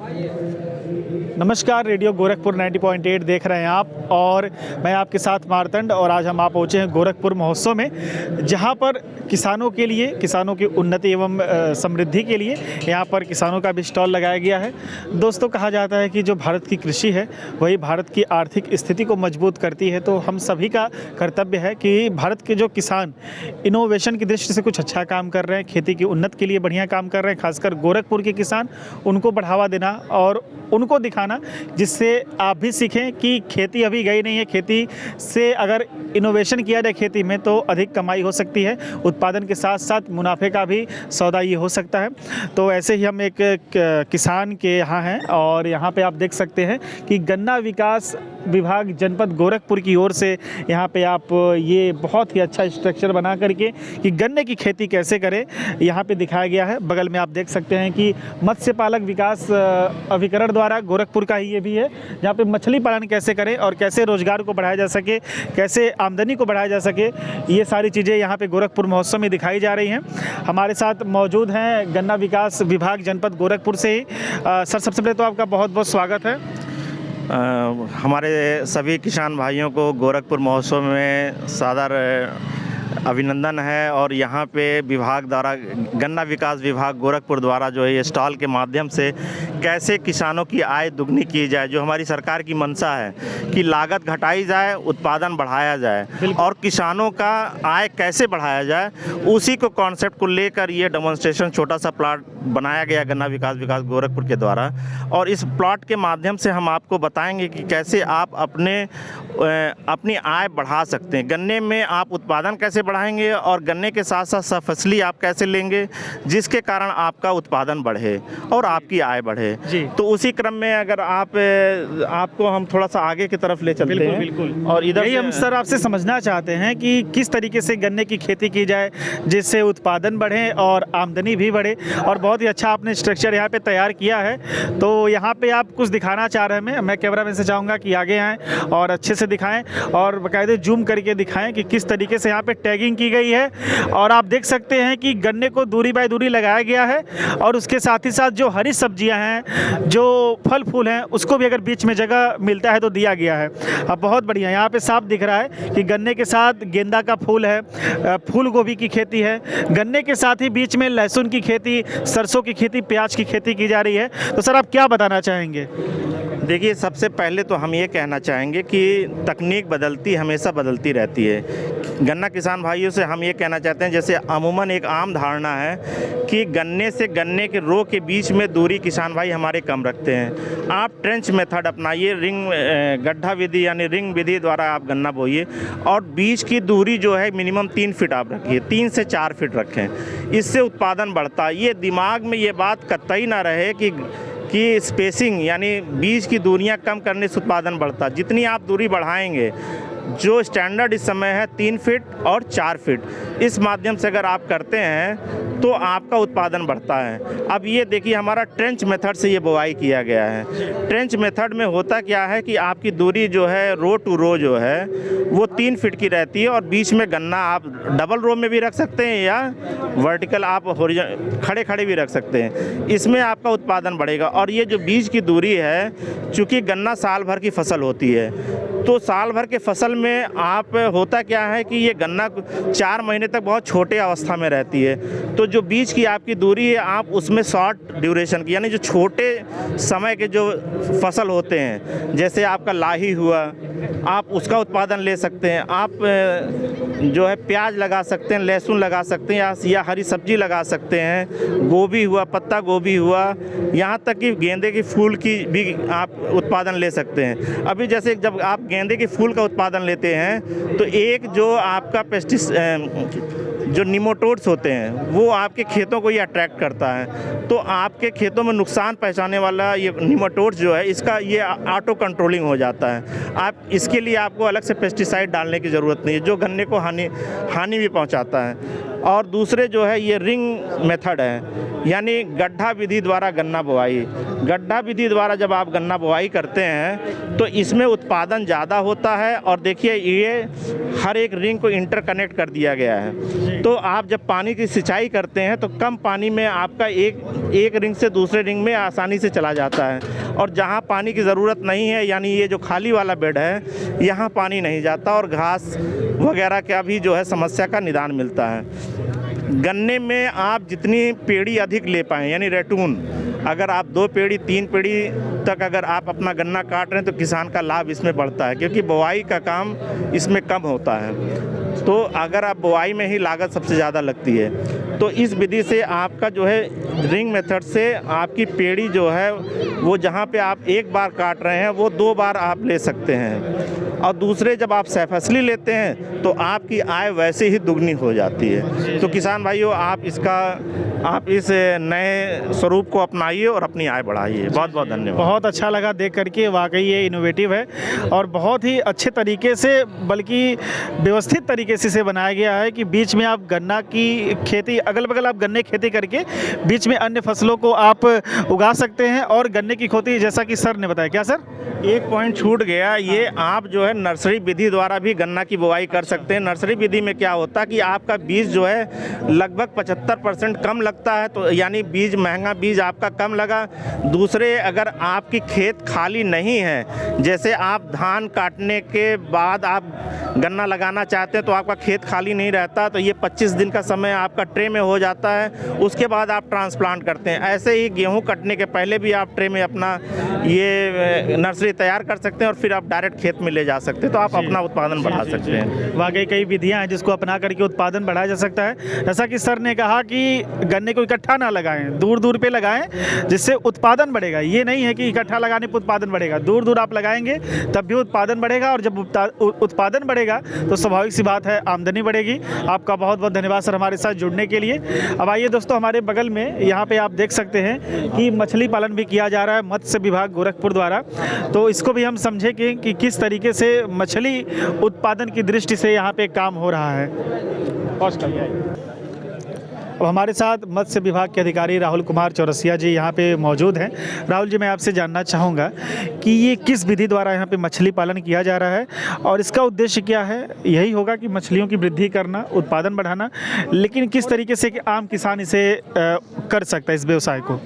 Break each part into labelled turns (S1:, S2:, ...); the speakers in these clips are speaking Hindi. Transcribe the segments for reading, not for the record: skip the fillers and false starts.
S1: नमस्कार, रेडियो गोरखपुर 90.8 देख रहे हैं आप और मैं आपके साथ मार्तंड। और आज हम पहुँचे हैं गोरखपुर महोत्सव में, जहां पर किसानों के लिए, किसानों की उन्नति एवं समृद्धि के लिए यहाँ पर किसानों का भी स्टॉल लगाया गया है। दोस्तों, कहा जाता है कि जो भारत की कृषि है वही भारत की आर्थिक स्थिति को मजबूत करती है। तो हम सभी का कर्तव्य है कि भारत के जो किसान इनोवेशन की दृष्टि से कुछ अच्छा काम कर रहे हैं, खेती की उन्नति के लिए बढ़िया काम कर रहे हैं, खासकर गोरखपुर के किसान, उनको बढ़ावा देना और उनको दिखाना, जिससे आप भी सीखें कि खेती अभी गई नहीं है। खेती से अगर इनोवेशन किया जाए खेती में तो अधिक कमाई हो सकती है, उत्पादन के साथ साथ मुनाफे का भी सौदा ये हो सकता है। तो ऐसे ही हम एक किसान के यहाँ हैं और यहाँ पे आप देख सकते हैं कि गन्ना विकास विभाग जनपद गोरखपुर की ओर से यहाँ पे आप ये बहुत ही अच्छा स्ट्रक्चर बना करके कि गन्ने की खेती कैसे करें यहाँ पे दिखाया गया है। बगल में आप देख सकते हैं कि मत्स्य पालक विकास अभिकरण द्वारा गोरखपुर का ही ये भी है, जहाँ पे मछली पालन कैसे करें और कैसे रोजगार को बढ़ाया जा सके, कैसे आमदनी को बढ़ाया जा सके, ये सारी चीज़ें यहाँ पे गोरखपुर महोत्सव में दिखाई जा रही हैं। हमारे साथ मौजूद हैं गन्ना विकास विभाग जनपद गोरखपुर से ही। सर, सबसे पहले तो आपका बहुत बहुत स्वागत है।
S2: हमारे सभी किसान भाइयों को गोरखपुर महोत्सव में सादर अभिनंदन है। और यहाँ पे विभाग द्वारा, गन्ना विकास विभाग गोरखपुर द्वारा जो है ये स्टॉल के माध्यम से कैसे किसानों की आय दुगनी की जाए, जो हमारी सरकार की मंशा है कि लागत घटाई जाए, उत्पादन बढ़ाया जाए और किसानों का आय कैसे बढ़ाया जाए, उसी को कॉन्सेप्ट को लेकर ये डेमोन्स्ट्रेशन छोटा सा प्लॉट बनाया गया गन्ना विकास गोरखपुर के द्वारा। और इस प्लॉट के माध्यम से हम आपको बताएंगे कि कैसे आप अपनी आय बढ़ा सकते हैं। गन्ने में आप उत्पादन कैसे बढ़ाएंगे और गन्ने के साथ साथ सफसली आप कैसे लेंगे, जिसके कारण आपका उत्पादन बढ़े और आपकी आय बढ़े
S1: जी।
S2: तो उसी क्रम में अगर आपको हम थोड़ा सा आगे की तरफ ले चलते हैं।
S1: बिल्कुल।
S2: और इधर
S1: यही हम सर आपसे समझना चाहते हैं कि किस तरीके से गन्ने की खेती की जाए जिससे उत्पादन बढ़े और आमदनी भी बढ़े। और बहुत ही अच्छा आपने स्ट्रक्चर यहाँ पे तैयार किया है। तो यहाँ पे आप कुछ दिखाना चाह रहे हैं। मैं कैमरा मैन से चाहूँगा कि आगे आएँ और अच्छे से दिखाएं और बाकायदे जूम करके दिखाएं कि किस तरीके से यहाँ पे टैगिंग की गई है। और आप देख सकते हैं कि गन्ने को दूरी बाय दूरी लगाया गया है और उसके साथ ही साथ जो हरी सब्जियां हैं, जो फल फूल हैं, उसको भी अगर बीच में जगह मिलता है तो दिया गया है। अब बहुत बढ़िया यहाँ पे साफ दिख रहा है कि गन्ने के साथ गेंदा का फूल है, फूल गोभी की खेती है, गन्ने के साथ ही बीच में लहसुन की खेती, सरसों की खेती, प्याज की खेती की जा रही है। तो सर, आप क्या बताना चाहेंगे?
S2: देखिए, सबसे पहले तो हम ये कहना चाहेंगे कि तकनीक हमेशा बदलती रहती है। गन्ना किसान भाइयों से हम ये कहना चाहते हैं, जैसे अमूमन एक आम धारणा है कि गन्ने से गन्ने के रो के बीच में दूरी किसान भाई हमारे कम रखते हैं। आप ट्रेंच मेथड अपनाइए, गड्ढा विधि यानी रिंग विधि द्वारा आप गन्ना बोइए और बीच की दूरी जो है मिनिमम 3 फीट आप रखिए, 3 से 4 फीट रखें। इससे उत्पादन बढ़ता है। ये दिमाग में ये बात कतई ना रहे कि स्पेसिंग यानी बीज की दूरियां कम करने से उत्पादन बढ़ता। जितनी आप दूरी बढ़ाएंगे, जो स्टैंडर्ड इस समय है 3 फीट और 4 फीट, इस माध्यम से अगर आप करते हैं तो आपका उत्पादन बढ़ता है। अब ये देखिए, हमारा ट्रेंच मेथड से ये बुआई किया गया है। ट्रेंच मेथड में होता क्या है कि आपकी दूरी जो है रो टू रो जो है वो 3 फीट की रहती है और बीच में गन्ना आप डबल रो में भी रख सकते हैं या वर्टिकल आप खड़े खड़े भी रख सकते हैं। इसमें आपका उत्पादन बढ़ेगा। और ये जो बीज की दूरी है, चूँकि गन्ना साल भर की फसल होती है, तो साल भर के फसल में आप होता क्या है कि ये गन्ना 4 महीने तक बहुत छोटे अवस्था में रहती है। तो जो बीज की आपकी दूरी है, आप उसमें शॉर्ट ड्यूरेशन की यानी जो छोटे समय के जो फसल होते हैं, जैसे आपका लाही हुआ, आप उसका उत्पादन ले सकते हैं। आप जो है प्याज लगा सकते हैं, लहसुन लगा सकते हैं या हरी सब्जी लगा सकते हैं, गोभी हुआ, पत्ता गोभी हुआ, यहाँ तक कि गेंदे के फूल की भी आप उत्पादन ले सकते हैं। अभी जैसे जब आप गेंदे के फूल का उत्पादन लेते हैं तो एक जो आपका जो निमोटोड्स होते हैं वो आपके खेतों को ये अट्रैक्ट करता है। तो आपके खेतों में नुकसान पहुंचाने वाला ये निमोटोड्स जो है, इसका ये ऑटो कंट्रोलिंग हो जाता है। आप इसके लिए आपको अलग से पेस्टिसाइड डालने की ज़रूरत नहीं है, जो गन्ने को हानि भी पहुंचाता है। और दूसरे जो है ये रिंग मेथड है। यानी गड्ढा विधि द्वारा गन्ना बुआई। गड्ढा विधि द्वारा जब आप गन्ना बुआई करते हैं तो इसमें उत्पादन ज़्यादा होता है। और देखिए ये हर एक रिंग को इंटरकनेक्ट कर दिया गया है, तो आप जब पानी की सिंचाई करते हैं तो कम पानी में आपका एक रिंग से दूसरे रिंग में आसानी से चला जाता है। और जहाँ पानी की ज़रूरत नहीं है, यानी ये जो खाली वाला बेड है, यहाँ पानी नहीं जाता और घास वगैरह का भी जो है समस्या का निदान मिलता है। गन्ने में आप जितनी पेड़ी अधिक ले पाएँ, यानी रेटून, अगर आप 2 पेड़ी 3 पेड़ी तक अगर आप अपना गन्ना काट रहे हैं तो किसान का लाभ इसमें बढ़ता है, क्योंकि बुआई का काम इसमें कम होता है। तो अगर आप बुआई में ही लागत सबसे ज़्यादा लगती है, तो इस विधि से आपका जो है रिंग मेथड से आपकी पेड़ी जो है वो जहाँ पे आप एक बार काट रहे हैं वो 2 बार आप ले सकते हैं। और दूसरे जब आप सहफसली लेते हैं तो आपकी आय वैसे ही दुगनी हो जाती है। तो किसान भाइयों, आप इस नए स्वरूप को अपनाइए और अपनी आय बढ़ाइए। बहुत बहुत धन्यवाद।
S1: बहुत अच्छा लगा देख करके, वाकई ये इनोवेटिव है और बहुत ही अच्छे तरीके से, बल्कि व्यवस्थित तरीके से इसे बनाया गया है कि बीच में आप गन्ना की खेती, अगल बगल आप गन्ने की खेती करके बीच में अन्य फसलों को आप उगा सकते हैं। और गन्ने की खेती, जैसा कि सर ने बताया, क्या सर?
S2: एक पॉइंट छूट गया, ये आप जो है नर्सरी विधि द्वारा भी गन्ना की बुआई कर सकते हैं। नर्सरी विधि में क्या होता है कि आपका बीज जो है लगभग 75% कम लगता है, तो यानी बीज महंगा, बीज आपका कम लगा। दूसरे, अगर आपकी खेत खाली नहीं है, जैसे आप धान काटने के बाद आप गन्ना लगाना चाहते हैं तो आपका खेत खाली नहीं रहता, तो ये 25 दिन का समय आपका ट्रे में हो जाता है, उसके बाद आप ट्रांसप्लांट करते हैं। ऐसे ही गेहूँ कटने के पहले भी आप ट्रे में अपना ये नर्सरी तैयार कर सकते हैं और फिर आप डायरेक्ट खेत में ले जा सकते हैं, तो आप अपना उत्पादन बढ़ा सकते हैं।
S1: वाकई कई विधियां हैं जिसको अपना करके उत्पादन बढ़ाया जा सकता है। जैसा कि सर ने कहा कि गन्ने को इकट्ठा ना लगाएं, दूर दूर पे लगाएं, जिससे उत्पादन बढ़ेगा। ये नहीं है कि इकट्ठा लगाने पर उत्पादन बढ़ेगा, दूर दूर आप लगाएंगे तब भी उत्पादन बढ़ेगा। और जब उत्पादन बढ़ेगा तो स्वाभाविक सी बात है आमदनी बढ़ेगी। आपका बहुत बहुत धन्यवाद सर हमारे साथ जुड़ने के लिए। अब आइए दोस्तों, हमारे बगल में यहाँ पे आप देख सकते हैं कि मछली पालन भी किया जा रहा है मत्स्य विभाग गोरखपुर द्वारा। तो इसको भी हम समझे कि किस तरीके से मछली उत्पादन की दृष्टि से यहाँ पे काम हो रहा है। अब हमारे साथ मत्स्य विभाग के अधिकारी राहुल कुमार चौरसिया जी यहाँ पे मौजूद हैं। राहुल जी, मैं आपसे जानना चाहूँगा कि ये किस विधि द्वारा यहाँ पे मछली पालन किया जा रहा है और इसका उद्देश्य क्या है? यही होगा कि मछलियों की वृद्धि करना, उत्पादन बढ़ाना, लेकिन किस तरीके से कि आम किसान इसे कर सकता है इस व्यवसाय को?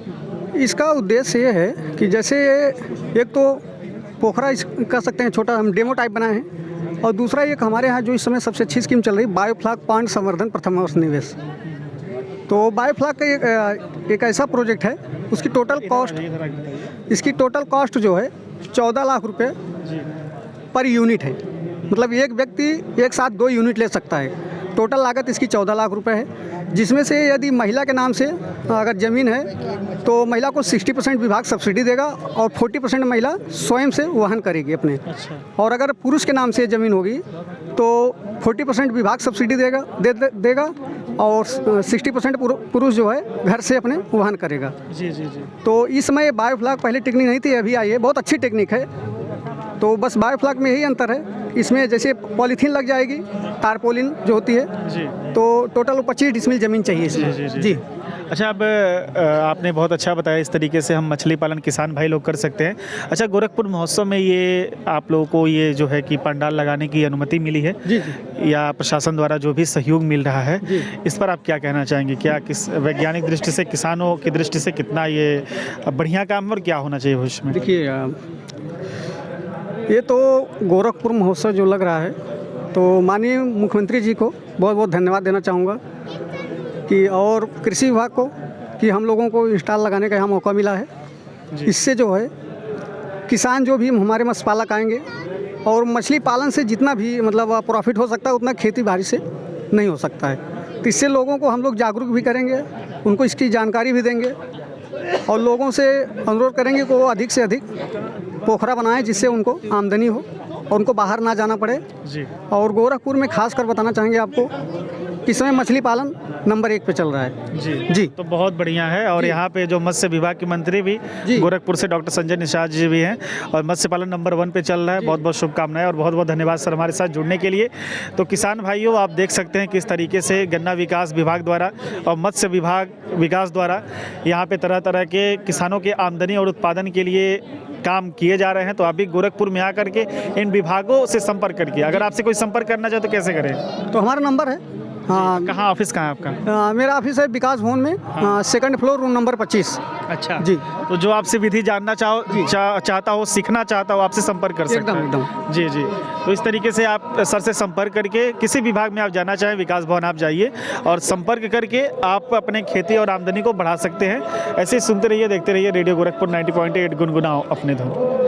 S3: इसका उद्देश्य ये है कि जैसे एक तो पोखरा कह सकते हैं, छोटा हम डेमो टाइप बनाए हैं, और दूसरा एक हमारे यहाँ जो इस समय सबसे अच्छी स्कीम चल रही है, बायोफ्लॉक पांड संवर्धन प्रथमावर्ष निवेश। तो बायोफ्लॉक का एक ऐसा प्रोजेक्ट है, उसकी टोटल कॉस्ट जो है 14 लाख रुपए पर यूनिट है। मतलब एक व्यक्ति एक साथ 2 यूनिट ले सकता है। टोटल लागत इसकी 14 लाख रुपए है, जिसमें से यदि महिला के नाम से अगर ज़मीन है तो महिला को 60% विभाग सब्सिडी देगा और 40% महिला स्वयं से वहन करेगी अपने। और अगर पुरुष के नाम से ज़मीन होगी तो 40% विभाग सब्सिडी देगा और 60% पुरुष जो है घर से अपने वहन करेगा।
S1: जी जी जी।
S3: तो इस समय बायोफ्लॉक पहले टेक्निक नहीं थी, अभी आई है, बहुत अच्छी टेक्निक है। तो बस बायोफ्लॉक में यही अंतर है, इसमें जैसे पॉलीथीन लग जाएगी, टारपोलिन जो होती है
S1: जी,
S3: तो टोटल 25 डिसमिल ज़मीन चाहिए इसमें। जी।
S1: अच्छा, अब आपने बहुत अच्छा बताया, इस तरीके से हम मछली पालन किसान भाई लोग कर सकते हैं। अच्छा, गोरखपुर महोत्सव में ये आप लोगों को ये जो है कि पंडाल लगाने की अनुमति मिली है
S3: जी जी,
S1: या प्रशासन द्वारा जो भी सहयोग मिल रहा है, इस पर आप क्या कहना चाहेंगे? क्या किस वैज्ञानिक दृष्टि से, किसानों की दृष्टि से कितना ये बढ़िया काम है और क्या होना चाहिए भविष्य में?
S3: देखिए, ये तो गोरखपुर महोत्सव जो लग रहा है, तो माननीय मुख्यमंत्री जी को बहुत बहुत धन्यवाद देना चाहूँगा कि, और कृषि विभाग को, कि हम लोगों को स्टॉल लगाने का यहाँ मौका मिला है। इससे जो है किसान जो भी हमारे मत्स्य पालक आएंगे, और मछली पालन से जितना भी मतलब प्रॉफिट हो सकता है उतना खेती बाड़ी से नहीं हो सकता है। तो इससे लोगों को हम लोग जागरूक भी करेंगे, उनको इसकी जानकारी भी देंगे और लोगों से अनुरोध करेंगे कि वो अधिक से अधिक पोखरा बनाएं, जिससे उनको आमदनी हो और उनको बाहर ना जाना पड़े।
S1: जी।
S3: और गोरखपुर में खास कर बताना चाहेंगे आपको इस समय मछली पालन नंबर 1 पे चल रहा है। जी
S1: तो बहुत बढ़िया है। और यहाँ पे जो मत्स्य विभाग के मंत्री भी
S3: जी।
S1: गोरखपुर से डॉक्टर संजय निषाद जी भी हैं और मत्स्य पालन नंबर 1 पे चल रहा है। बहुत बहुत शुभकामनाएं और बहुत बहुत धन्यवाद सर हमारे साथ जुड़ने के लिए। तो किसान भाइयों, आप देख सकते हैं किस तरीके से गन्ना विकास विभाग द्वारा और मत्स्य विभाग विकास द्वारा यहाँ पे तरह तरह के किसानों के आमदनी और उत्पादन के लिए काम किए जा रहे हैं। तो आप भी गोरखपुर में आकर के इन विभागों से संपर्क करके, अगर आपसे कोई संपर्क करना चाहे तो कैसे करें?
S3: तो हमारा नंबर है, हाँ,
S1: कहाँ ऑफिस कहाँ है आपका?
S3: मेरा ऑफिस है विकास भवन में, 2nd फ्लोर, रूम नंबर 25।
S1: अच्छा
S3: जी।
S1: तो जो आपसे विधि जानना चाहता हो, सीखना चाहता हो, आपसे संपर्क कर सकता है।
S3: एकदम।
S1: जी जी। तो इस तरीके से आप सर से संपर्क करके किसी विभाग में आप जाना चाहें, विकास भवन आप जाइए और संपर्क करके आप अपने खेती और आमदनी को बढ़ा सकते हैं। ऐसे ही सुनते रहिए, देखते रहिए रेडियो गोरखपुर 90.8 गुनगुनाओ अपने धुन।